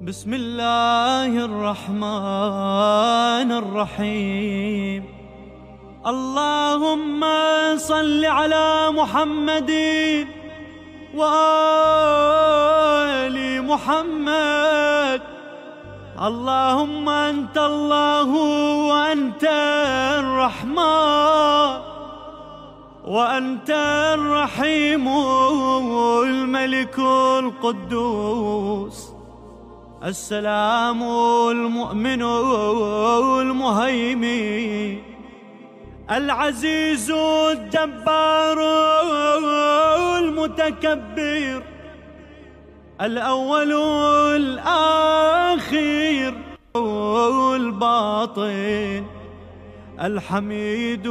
بسم الله الرحمن الرحيم. اللهم صل على محمد وآل محمد. اللهم أنت الله وأنت الرحمن وأنت الرحيم الملك القدوس السلام المؤمن المهيمن العزيز الجبار المتكبر الأول الآخر الباطن الحميد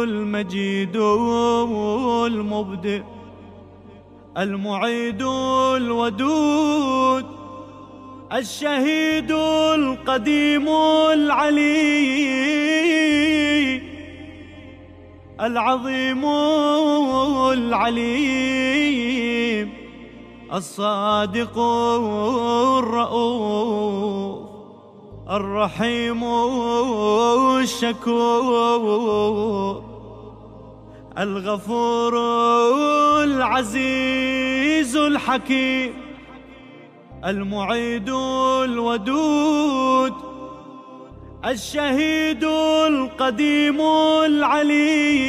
المجيد المبدئ المعيد الودود الشهيد القديم العلي العظيم العليم الصادق الرؤوف الرحيم الشكور الغفور العزيز الحكيم المعيد الودود الشهيد القديم العلي